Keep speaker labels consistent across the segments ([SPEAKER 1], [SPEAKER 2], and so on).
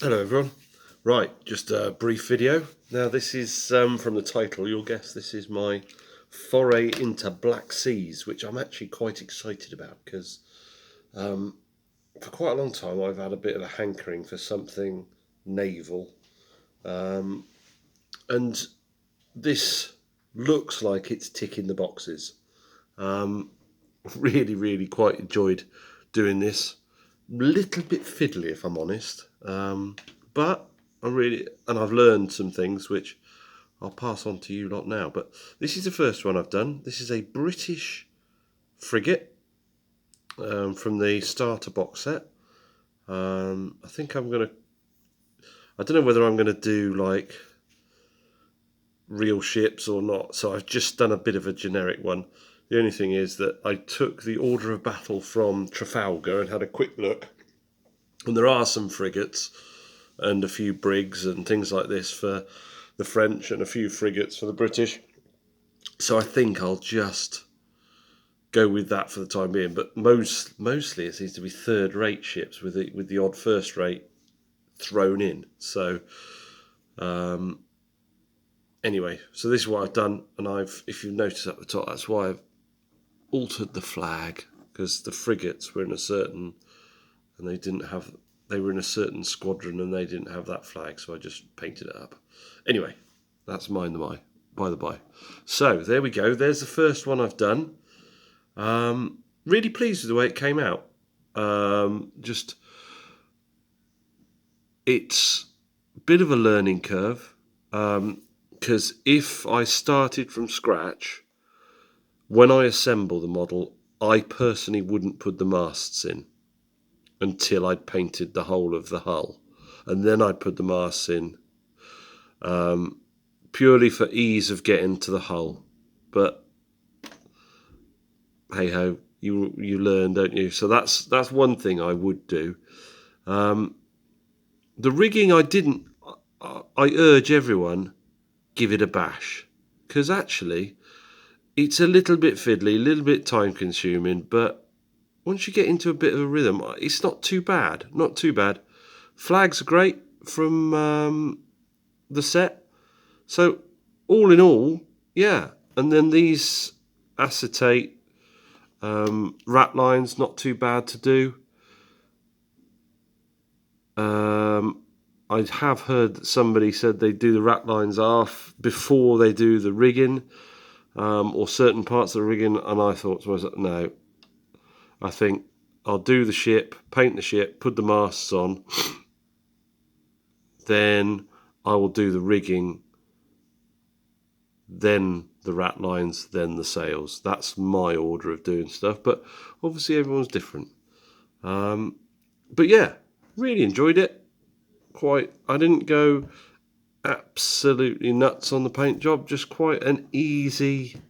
[SPEAKER 1] Hello everyone. Right, just a brief video. Now this is from the title, you'll guess this is my foray into Black Seas, which I'm actually quite excited about because for quite a long time I've had a bit of a hankering for something naval, and this looks like it's ticking the boxes. Really quite enjoyed doing this. Little bit fiddly if I'm honest, but I've learned some things which I'll pass on to you lot now. But this is the first one I've done. This is a British frigate from the starter box set. I think I don't know whether I'm gonna do like real ships or not. So I've just done a bit of a generic one. The only thing is that I took the order of battle from Trafalgar and had a quick look, and there are some frigates and a few brigs and things like this for the French and a few frigates for the British. So I think I'll just go with that for the time being. But mostly it seems to be third-rate ships with the odd first-rate thrown in. So anyway, so this is what I've done, and if you've noticed at the top, that's why I've altered the flag, because the frigates were in a certain, and they were in a certain squadron and they didn't have that flag, so I just painted it up. Anyway, that's by the by. So there we go. There's the first one I've done. Really pleased with the way it came out. Just it's a bit of a learning curve, because if I started from scratch, when I assemble the model, I personally wouldn't put the masts in until I'd painted the whole of the hull, and then I'd put the masts in, purely for ease of getting to the hull. But hey ho, you learn, don't you? So that's one thing I would do. The rigging I didn't. I urge everyone, give it a bash, because actually it's a little bit fiddly, a little bit time consuming, but once you get into a bit of a rhythm, it's not too bad. Not too bad. Flags are great from the set. So all in all, yeah. And then these acetate rat lines, not too bad to do. I have heard that somebody said they do the rat lines off before they do the rigging, or certain parts of the rigging, and I thought to myself, no, I think I'll do the ship, paint the ship, put the masts on, then I will do the rigging, then the rat lines, then the sails. That's my order of doing stuff, but obviously everyone's different. But yeah, really enjoyed it. I didn't go absolutely nuts on the paint job, just quite an easy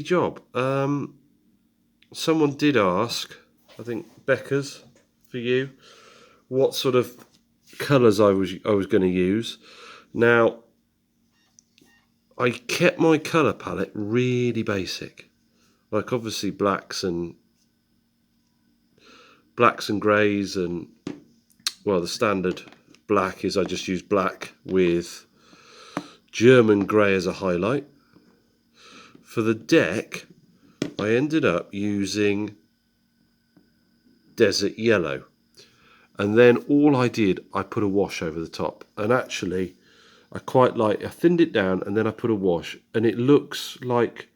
[SPEAKER 1] job. Someone did ask, I think Becca's for you, what sort of colours I was going to use. Now, I kept my colour palette really basic, like obviously blacks and greys, and well, the standard black is I just use black with German grey as a highlight. For the deck, I ended up using desert yellow, and then all I did, I put a wash over the top. And actually I thinned it down and then I put a wash, and it looks like,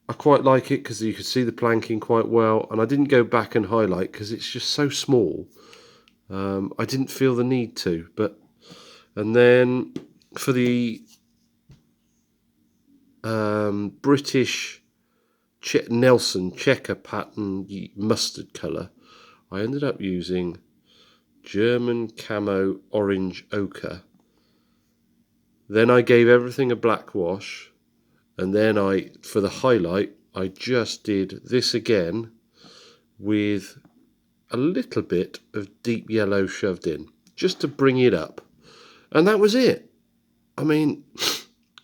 [SPEAKER 1] I quite like it because you can see the planking quite well, and I didn't go back and highlight because it's just so small. I didn't feel the need to. And then for the British Nelson checker pattern mustard colour, I ended up using German camo orange ochre. Then I gave everything a black wash, and then for the highlight, I just did this again with a little bit of deep yellow shoved in, just to bring it up. And that was it. I mean,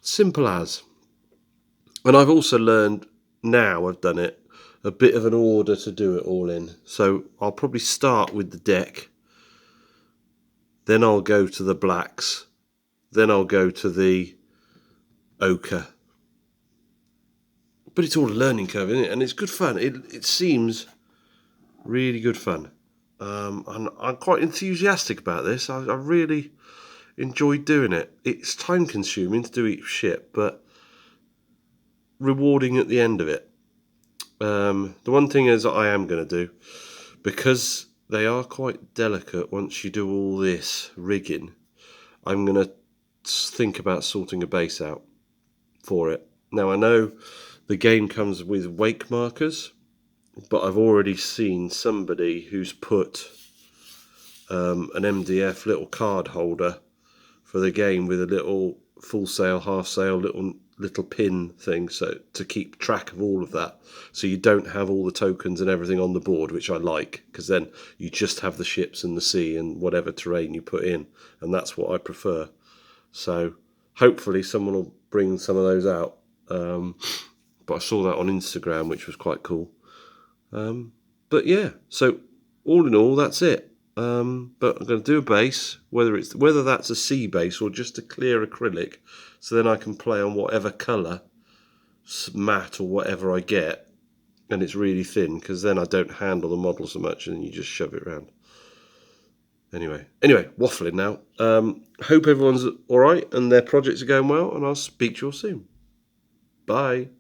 [SPEAKER 1] simple as. And I've also learned, now I've done it, a bit of an order to do it all in. So I'll probably start with the deck, then I'll go to the blacks, then I'll go to the ochre. But it's all a learning curve, isn't it? And it's good fun. It seems really good fun. And I'm quite enthusiastic about this. I really enjoy doing it. It's time consuming to do each ship, but rewarding at the end of it. The one thing is that I am going to do, because they are quite delicate once you do all this rigging, I'm going to think about sorting a base out for it. Now, I know the game comes with wake markers, but I've already seen somebody who's put an MDF little card holder for the game with a little full sail, half sail, little pin thing, so to keep track of all of that, so you don't have all the tokens and everything on the board, which I like, because then you just have the ships and the sea and whatever terrain you put in, and that's what I prefer. So hopefully someone will bring some of those out. But I saw that on Instagram, which was quite cool. But yeah, so all in all, that's it. But I'm going to do a base, whether that's a sea base or just a clear acrylic, so then I can play on whatever colour, matte or whatever I get, and it's really thin, because then I don't handle the model so much, and you just shove it around. Anyway, waffling now. Hope everyone's all right and their projects are going well, and I'll speak to you all soon. Bye.